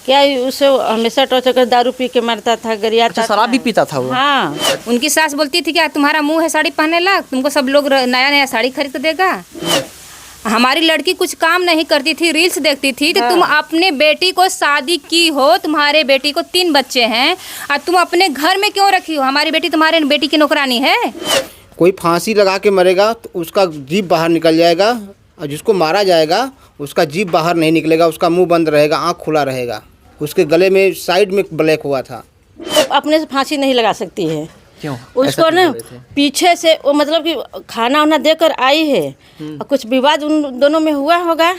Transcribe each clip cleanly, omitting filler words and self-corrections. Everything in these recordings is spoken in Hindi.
क्या उसे हमेशा टॉर्चर कर, दारू पी के मरता था, गरियाता अच्छा, शराब भी पीता था वो? हाँ। उनकी सास बोलती थी क्या तुम्हारा मुंह है साड़ी पहनने लायक, तुमको सब लोग नया नया साड़ी खरीद के देगा। हमारी लड़की कुछ काम नहीं करती थी, रील्स देखती थी। तो तुम अपने बेटी को शादी की हो, तुम्हारे बेटी को 3 बच्चे हैं और तुम अपने घर में क्यों रखी हो? हमारी बेटी तुम्हारे बेटी की नौकरानी है। कोई फांसी लगा के मरेगा तो उसका जीभ बाहर निकल जाएगा, और जिसको मारा जाएगा उसका जीभ बाहर नहीं निकलेगा, उसका मुंह बंद रहेगा, आँख खुला रहेगा। उसके गले में साइड में ब्लैक हुआ था। तो अपने से फांसी नहीं लगा सकती है। क्यों? उसको ना पीछे से वो मतलब कि खाना वाना देकर आई है और कुछ विवाद उन दोनों में हुआ होगा।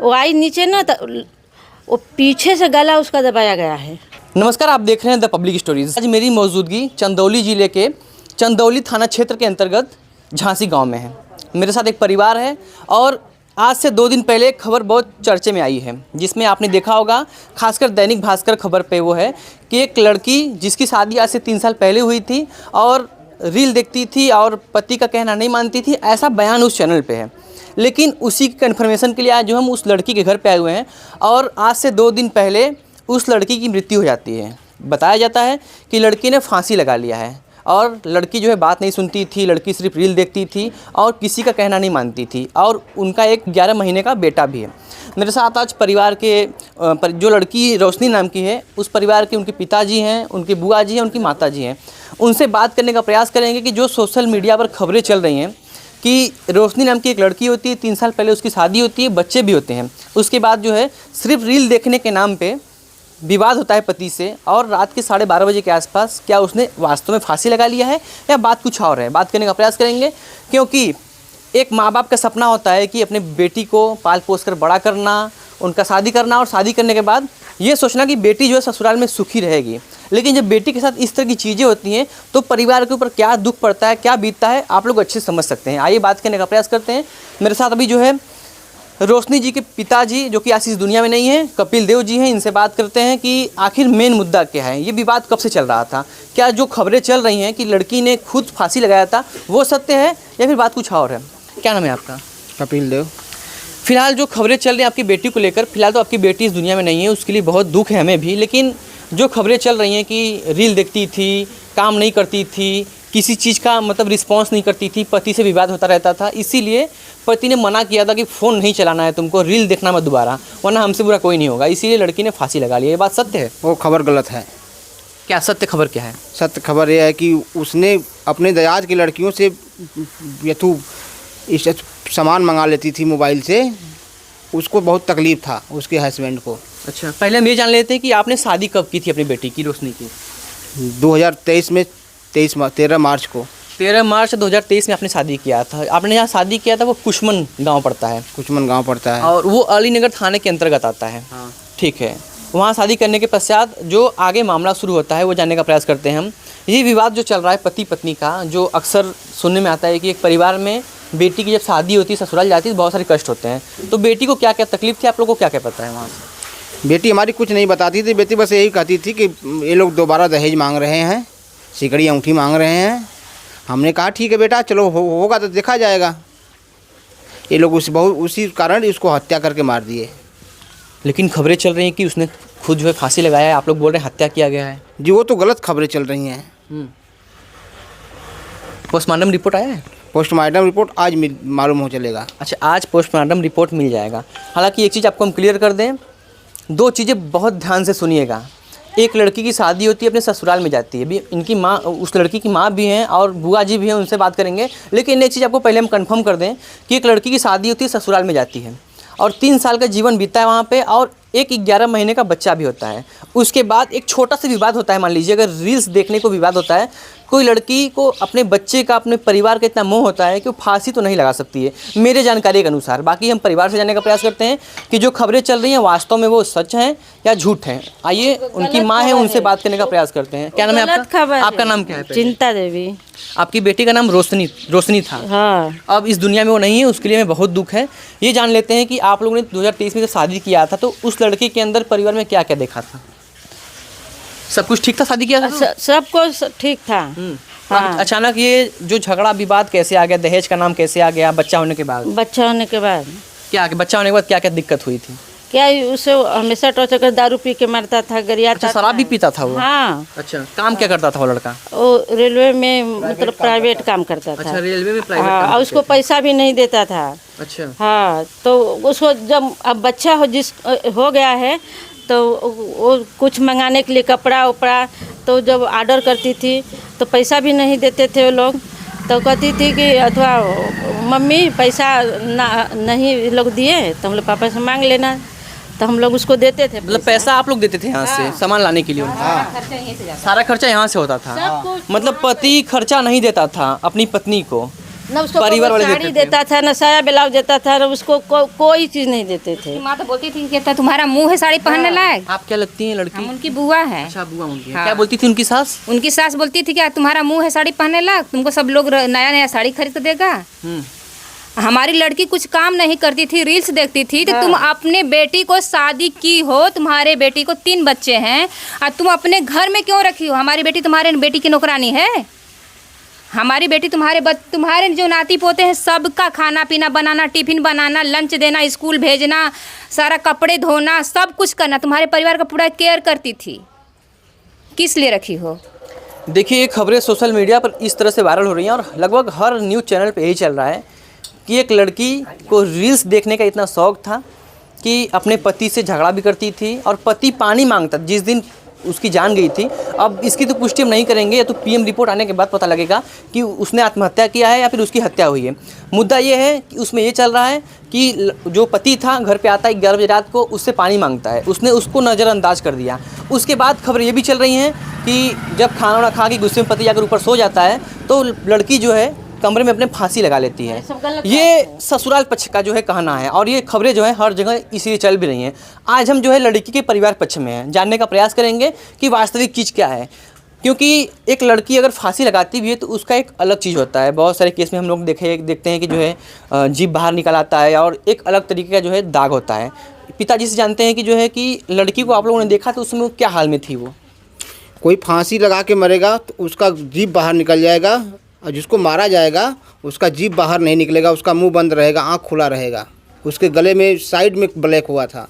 वो आई नीचे ना तो वो पीछे से गला उसका दबाया गया है। नमस्कार, आप देख रहे हैं द पब्लिक स्टोरीज। आज मेरी मौजूदगी चंदौली जिले के चंदौली थाना क्षेत्र के अंतर्गत झांसी गांव में है। मेरे साथ एक परिवार है और आज से 2 दिन पहले एक खबर बहुत चर्चे में आई है, जिसमें आपने देखा होगा, खासकर दैनिक भास्कर खबर पे वो है कि एक लड़की जिसकी शादी आज से 3 साल पहले हुई थी और रील देखती थी और पति का कहना नहीं मानती थी, ऐसा बयान उस चैनल पे है। लेकिन उसी की कन्फर्मेशन के लिए आज जो हम उस लड़की के घर पे आए हुए हैं और आज से 2 दिन पहले उस लड़की की मृत्यु हो जाती है। बताया जाता है कि लड़की ने फांसी लगा लिया है और लड़की जो है बात नहीं सुनती थी, लड़की सिर्फ रील देखती थी और किसी का कहना नहीं मानती थी और उनका एक 11 महीने का बेटा भी है। मेरे साथ आज परिवार के जो लड़की रोशनी नाम की है, उस परिवार के उनके पिताजी हैं, उनकी बुआ जी हैं, उनकी माता जी हैं। उनसे बात करने का प्रयास करेंगे कि जो सोशल मीडिया पर खबरें चल रही हैं कि रोशनी नाम की एक लड़की होती है, 3 साल पहले उसकी शादी होती है, बच्चे भी होते हैं, उसके बाद जो है सिर्फ रील देखने के नाम पर विवाद होता है पति से और रात के 12:30 बजे के आसपास क्या उसने वास्तव में फांसी लगा लिया है या बात कुछ और है। बात करने का प्रयास करेंगे, क्योंकि एक माँ बाप का सपना होता है कि अपने बेटी को पाल पोस कर बड़ा करना, उनका शादी करना और शादी करने के बाद ये सोचना कि बेटी जो है ससुराल में सुखी रहेगी। लेकिन जब बेटी के साथ इस तरह की चीज़ें होती हैं तो परिवार के ऊपर क्या दुख पड़ता है, क्या बीतता है, आप लोग अच्छे से समझ सकते हैं। आइए बात करने का प्रयास करते हैं। मेरे साथ अभी जो है रोशनी जी के पिताजी, जो कि आज इस दुनिया में नहीं है, कपिल देव जी हैं। इनसे बात करते हैं कि आखिर मेन मुद्दा क्या है, ये विवाद कब से चल रहा था, क्या जो खबरें चल रही हैं कि लड़की ने खुद फांसी लगाया था वो सत्य है या फिर बात कुछ और है। क्या नाम है आपका? कपिल देव। फिलहाल जो खबरें चल रही हैं आपकी बेटी को लेकर, फिलहाल तो आपकी बेटी इस दुनिया में नहीं है, उसके लिए बहुत दुख है हमें भी। लेकिन जो खबरें चल रही हैं कि रील देखती थी, काम नहीं करती थी, किसी चीज़ का मतलब रिस्पांस नहीं करती थी, पति से विवाद होता रहता था, इसीलिए पति ने मना किया था कि फ़ोन नहीं चलाना है तुमको, रील देखना मत दोबारा, वरना हमसे बुरा कोई नहीं होगा, इसीलिए लड़की ने फांसी लगा लिया। ये बात सत्य है? वो खबर गलत है। क्या सत्य खबर क्या है? सत्य खबर यह है कि उसने अपने दयाज की लड़कियों से यथू इस सामान मंगा लेती थी मोबाइल से, उसको बहुत तकलीफ था उसके हस्बैंड को। अच्छा, पहले हम ये जान लेते हैं कि आपने शादी कब की थी अपनी बेटी की, रोशनी की? 2023 में 13 मार्च को। 13 मार्च 2023 में आपने शादी किया था। आपने जहाँ शादी किया था वो कुशमन गांव पड़ता है। कुशमन गांव पड़ता है और वो अलीनगर थाने के अंतर्गत आता है। हाँ। ठीक है। वहाँ शादी करने के पश्चात जो आगे मामला शुरू होता है वो जानने का प्रयास करते हैं हम। ये विवाद जो चल रहा है पति पत्नी का, जो अक्सर सुनने में आता है कि एक परिवार में बेटी की जब शादी होती है, ससुराल जाती है, तो बहुत सारे कष्ट होते हैं। तो बेटी को क्या क्या तकलीफ थी, आप लोगों को क्या क्या पता है वहाँ से? बेटी हमारी कुछ नहीं बताती थी। बेटी बस यही कहती थी कि ये लोग दोबारा दहेज मांग रहे हैं, सिकड़ी अंगूठी मांग रहे हैं। हमने कहा ठीक है बेटा, चलो होगा तो देखा जाएगा। ये लोग उसी कारण इसको हत्या करके मार दिए। लेकिन खबरें चल रही हैं कि उसने खुद जो है फांसी लगाया है, आप लोग बोल रहे हैं हत्या किया गया है। जी वो तो गलत खबरें चल रही हैं। पोस्टमार्टम रिपोर्ट आया है? पोस्टमार्टम रिपोर्ट आज मालूम हो चलेगा। अच्छा, आज पोस्टमार्टम रिपोर्ट मिल जाएगा। हालांकि एक चीज़ आपको हम क्लियर कर दें, 2 चीज़ें बहुत ध्यान से सुनिएगा। एक लड़की की शादी होती है, अपने ससुराल में जाती है, भी इनकी माँ, उस लड़की की माँ भी हैं और बुआ जी भी हैं, उनसे बात करेंगे। लेकिन एक चीज़ आपको पहले हम कंफर्म कर दें कि एक लड़की की शादी होती है, ससुराल में जाती है और 3 साल का जीवन बीता है वहाँ पे और एक 11 महीने का बच्चा भी होता है। उसके बाद एक छोटा सा विवाद होता है। मान लीजिए अगर रील्स देखने को विवाद होता है, कोई लड़की को अपने बच्चे का, अपने परिवार का इतना मोह होता है कि वो फांसी तो नहीं लगा सकती है मेरे जानकारी के अनुसार। बाकी हम परिवार से जानने का प्रयास करते हैं कि जो खबरें चल रही हैं वास्तव में वो सच हैं या झूठ हैं। आइए उनकी माँ है, उनसे बात करने का प्रयास करते हैं। क्या नाम है आपका? आपका नाम क्या है? चिंता देवी। आपकी बेटी का नाम रोशनी था। हाँ। अब इस दुनिया में वो नहीं है, उसके लिए हमें बहुत दुख है। ये जान लेते हैं कि आप लोगों ने 2023 में जब शादी किया था तो उस लड़के के अंदर परिवार में क्या क्या देखा था? सब कुछ ठीक था शादी किया था? सब कुछ ठीक था। हाँ। अचानक ये जो झगड़ा विवाद कैसे आ गया, दहेज का नाम कैसे आ गया बच्चा होने के बाद? बच्चा होने के बाद क्या बच्चा होने के बाद क्या क्या दिक्कत हुई थी? क्या उसे हमेशा टॉर्चर कर, दारू पी के मरता था, गरियाता अच्छा, शराब भी पीता था वो? हाँ। अच्छा, काम क्या करता था वो लड़का? वो रेलवे में मतलब प्राइवेट काम करता था। अच्छा, रेलवे में प्राइवेट हाँ, काम और उसको पैसा भी नहीं देता था। अच्छा। हाँ, तो उसको जब अब बच्चा हो गया है तो वो कुछ मंगाने के लिए कपड़ा उपड़ा, तो जब ऑर्डर करती थी तो पैसा भी नहीं देते थे वो लोग। तो कहती थी कि अथवा मम्मी पैसा नहीं लोग दिए तो हम लोग पापा से मांग लेना, तो हम लोग उसको देते थे। मतलब पैसा आप लोग देते थे यहाँ से सामान लाने के लिए? सारा खर्चा यहाँ से होता था? मतलब पति खर्चा नहीं देता था अपनी पत्नी को? न उसको परिवार वाले साड़ी देते थे? देता था, न साया ब्लाउज देता था, न उसको कोई चीज़ नहीं देते थे। माँ तो बोलती थी कि तुम्हारा मुंह है साड़ी पहनने लायक। आप क्या लगती हैं लड़की? हम उनकी बुआ है। अच्छा, बुआ उनकी। हाँ। क्या बोलती थी उनकी सास? उनकी सास बोलती थी क्या तुम्हारा मुंह है साड़ी पहनने लायक, तुमको सब लोग नया नया साड़ी खरीद के देगा। हमारी लड़की कुछ काम नहीं करती थी, रील्स देखती थी। तो तुम अपने बेटी को शादी की हो, तुम्हारे बेटी को 3 बच्चे हैं, और तुम अपने घर में क्यों रखी हो? हमारी बेटी तुम्हारे बेटी की नौकरानी है? हमारी बेटी तुम्हारे जो नाती पोते हैं सबका खाना पीना बनाना, टिफिन बनाना, लंच देना, स्कूल भेजना, सारा कपड़े धोना, सब कुछ करना, तुम्हारे परिवार का पूरा केयर करती थी। किस लिए रखी हो? देखिए, ये खबरें सोशल मीडिया पर इस तरह से वायरल हो रही हैं और लगभग हर न्यूज़ चैनल पे यही चल रहा है कि एक लड़की को रील्स देखने का इतना शौक़ था कि अपने पति से झगड़ा भी करती थी और पति पानी मांगता जिस दिन उसकी जान गई थी। अब इसकी तो पुष्टि हम नहीं करेंगे, या तो पीएम रिपोर्ट आने के बाद पता लगेगा कि उसने आत्महत्या किया है या फिर उसकी हत्या हुई है। मुद्दा ये है कि उसमें ये चल रहा है कि जो पति था घर पे आता है 11 बजे रात को, उससे पानी मांगता है, उसने उसको नज़रअंदाज कर दिया। उसके बाद खबर ये भी चल रही हैं कि जब खाना वाना खा के गुस्से में पति जाकर ऊपर सो जाता है तो लड़की जो है कमरे में अपने फांसी लगा लेती है। ये ससुराल पक्ष का जो है कहना है और ये खबरें जो है हर जगह इसीलिए चल भी रही हैं। आज हम जो है लड़की के परिवार पक्ष में हैं, जानने का प्रयास करेंगे कि वास्तविक चीज़ क्या है, क्योंकि एक लड़की अगर फांसी लगाती भी है तो उसका एक अलग चीज़ होता है। बहुत सारे केस में हम लोग देखते हैं कि जो है जीभ बाहर निकल आता है और एक अलग तरीके का जो है दाग होता है। पिताजी से जानते हैं कि जो है कि लड़की को आप लोगों ने देखा तो उसमें क्या हाल में थी? वो कोई फांसी लगा के मरेगा तो उसका जीभ बाहर निकल जाएगा और जिसको मारा जाएगा उसका जीभ बाहर नहीं निकलेगा, उसका मुंह बंद रहेगा, आँख खुला रहेगा। उसके गले में साइड में ब्लैक हुआ था।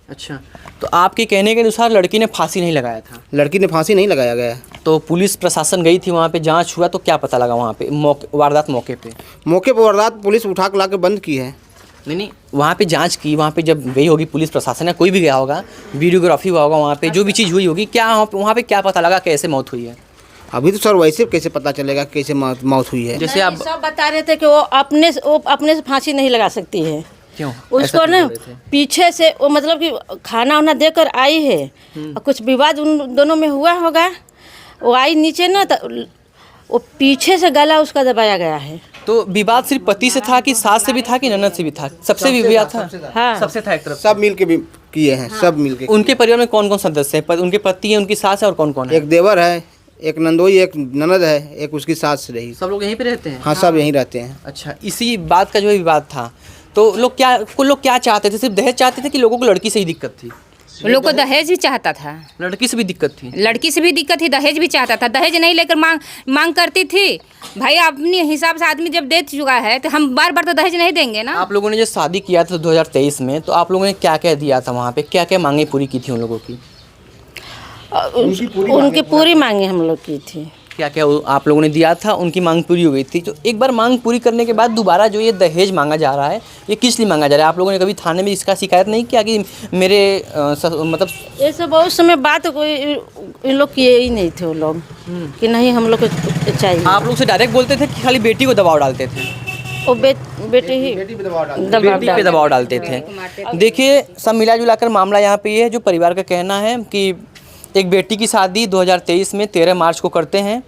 अच्छा, तो आपके कहने के अनुसार लड़की ने फांसी नहीं लगाया था? लड़की ने फांसी नहीं लगाया गया। तो पुलिस प्रशासन गई थी वहाँ पे, जांच हुआ तो क्या पता लगा वहाँ पे वारदात मौके पे वारदात पुलिस उठा के ला के बंद की है। नहीं, वहाँ पे जांच की, वहाँ पे जब गई होगी पुलिस प्रशासन या कोई भी गया होगा, वीडियोग्राफी हुआ होगा वहाँ पे, जो भी चीज़ हुई होगी, क्या वहाँ पे क्या पता लगा कैसे मौत हुई है? अभी तो सर वैसे कैसे पता चलेगा कैसे मौत हुई है? जैसे आप सब बता रहे थे कि वो अपने से फांसी नहीं लगा सकती है। क्यों? उसको ना पीछे से वो मतलब कि खाना वाना देकर आई है और कुछ विवाद उन दोनों में हुआ होगा। वो आई नीचे ना तो वो पीछे से गला उसका दबाया गया है। तो विवाद सिर्फ पति से था कि सास से भी था कि ननद से भी था? सबसे भी विवाद था? हाँ, सबसे था एक तरफ। सब मिल के भी किए हैं। सब मिल के। उनके परिवार में कौन कौन सदस्य हैं? उनके पति हैं, उनकी सास है और कौन कौन है? एक देवर है, एक नंदोई, एक ननद है, एक उसकी सास रही। सब लोग यहीं पे रहते हैं? हाँ, सब यहीं रहते हैं। अच्छा, इसी बात का जो है विवाद था। तो लोग क्या चाहते थे? सिर्फ दहेज चाहते थे कि लोगों को लड़की से ही दिक्कत थी? लोग को दहेज भी चाहता था, लड़की से भी दिक्कत थी? लड़की से भी दिक्कत थी, दहेज भी चाहता था। दहेज नहीं लेकर मांग करती थी। भाई अपने हिसाब से आदमी जब दे चुका है तो हम बार बार तो दहेज नहीं देंगे ना। आप लोगों ने जो शादी किया था 2023 में, तो आप लोगों ने क्या क्या दिया था वहाँ पे? क्या क्या मांगे पूरी की थी उन लोगों की? उनकी पूरी मांगे हम लोग की थी। क्या क्या आप लोगों ने दिया था? उनकी मांग पूरी हो गई थी। तो एक बार मांग पूरी करने के बाद दोबारा जो ये दहेज मांगा जा रहा है, ये किस लिए मांगा जा रहा है? आप लोगों ने कभी थाने में इसका शिकायत नहीं किया कि मेरे मतलब ऐसे बहुत समय बात कोई इन लोग किए ही नहीं थे वो लोग कि नहीं हम लोग को चाहिए। आप लोग से डायरेक्ट बोलते थे कि खाली बेटी को दबाव डालते थे? वो बेटी पे दबाव डालते थे। देखिए, सब मिला जुला कर मामला यहाँ पे ये है, जो परिवार का कहना है कि एक बेटी की शादी 2023 में 13 मार्च को करते हैं।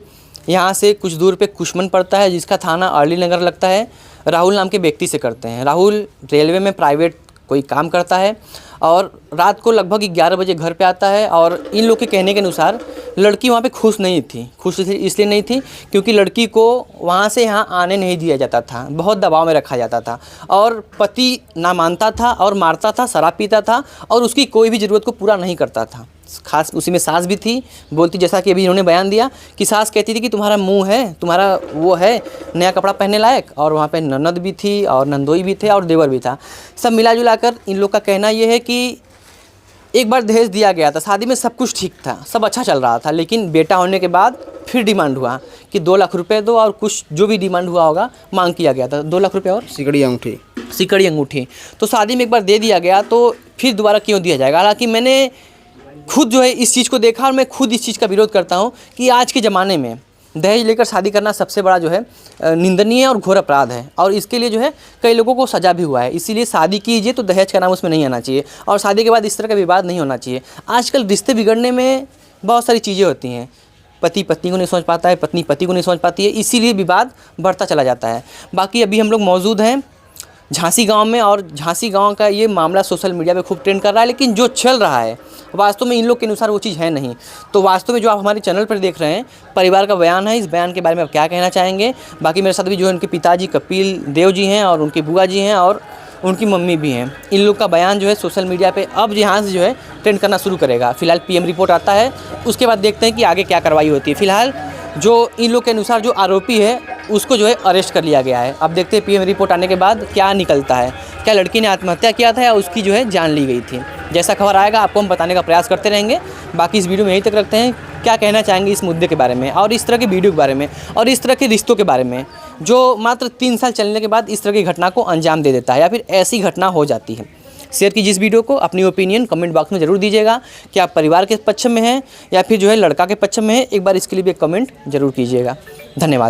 यहाँ से कुछ दूर पे कुशमन पड़ता है, जिसका थाना अर्ली नगर लगता है। राहुल नाम के व्यक्ति से करते हैं। राहुल रेलवे में प्राइवेट कोई काम करता है और रात को लगभग 11 बजे घर पे आता है और इन लोग के कहने के अनुसार लड़की वहाँ पे खुश नहीं थी। खुश इसलिए नहीं थी क्योंकि लड़की को वहाँ से यहाँ आने नहीं दिया जाता था, बहुत दबाव में रखा जाता था और पति ना मानता था और मारता था, शराब पीता था और उसकी कोई भी ज़रूरत को पूरा नहीं करता था। खास उसी में सास भी थी, बोलती जैसा कि अभी इन्होंने बयान दिया कि सास कहती थी कि तुम्हारा मुंह है, तुम्हारा वो है नया कपड़ा पहनने लायक, और वहाँ पे ननद भी थी और नंदोई भी थे और देवर भी था। सब मिला जुला कर इन लोग का कहना ये है कि एक बार दहेज दिया गया था, शादी में सब कुछ ठीक था, सब अच्छा चल रहा था, लेकिन बेटा होने के बाद फिर डिमांड हुआ कि 2 लाख रुपए दो और कुछ जो भी डिमांड हुआ होगा मांग किया गया था, 2 लाख रुपए और सिकड़ी अंगूठी। तो शादी में एक बार दे दिया गया तो फिर दोबारा क्यों दिया जाएगा। हालांकि मैंने खुद जो है इस चीज़ को देखा और मैं खुद इस चीज़ का विरोध करता हूँ कि आज के ज़माने में दहेज लेकर शादी करना सबसे बड़ा जो है निंदनीय और घोर अपराध है और इसके लिए जो है कई लोगों को सज़ा भी हुआ है। इसीलिए शादी कीजिए तो दहेज का नाम उसमें नहीं आना चाहिए और शादी के बाद इस तरह का विवाद नहीं होना चाहिए। आजकल रिश्ते बिगड़ने में बहुत सारी चीज़ें होती हैं, पति पत्नी को नहीं समझ पाता है, पत्नी पति को नहीं समझ पाती है, इसीलिए विवाद बढ़ता चला जाता है। बाकी अभी हम लोग मौजूद हैं झांसी गांव में और झांसी गांव का ये मामला सोशल मीडिया पे खूब ट्रेंड कर रहा है, लेकिन जो चल रहा है वास्तव में इन लोग के अनुसार वो चीज़ है नहीं। तो वास्तव में जो आप हमारे चैनल पर देख रहे हैं परिवार का बयान है, इस बयान के बारे में आप क्या कहना चाहेंगे। बाकी मेरे साथ भी जो है उनके पिताजी कपिल देव जी हैं और उनकी बुआ जी हैं और उनकी मम्मी भी हैं। इन लोग का बयान जो है सोशल मीडिया पे अब यहाँ से जो है ट्रेंड करना शुरू करेगा। फिलहाल पीएम रिपोर्ट आता है, उसके बाद देखते हैं कि आगे क्या कार्रवाई होती है। फिलहाल जो इन लोग के अनुसार जो आरोपी है उसको जो है अरेस्ट कर लिया गया है। अब देखते हैं पीएम रिपोर्ट आने के बाद क्या निकलता है, क्या लड़की ने आत्महत्या किया था या उसकी जो है जान ली गई थी। जैसा खबर आएगा आपको हम बताने का प्रयास करते रहेंगे। बाकी इस वीडियो में यहीं तक रखते हैं। क्या कहना चाहेंगे इस मुद्दे के बारे में और इस तरह की वीडियो के बारे में और इस तरह के रिश्तों के बारे में जो मात्र 3 साल चलने के बाद इस तरह की घटना को अंजाम दे देता है या फिर ऐसी घटना हो जाती है। शेयर कीजिए इस वीडियो को, अपनी ओपिनियन कमेंट बॉक्स में ज़रूर दीजिएगा कि आप परिवार के पक्ष में हैं या फिर जो है लड़का के पक्ष में है। एक बार इसके लिए भी एक कमेंट ज़रूर कीजिएगा। धन्यवाद।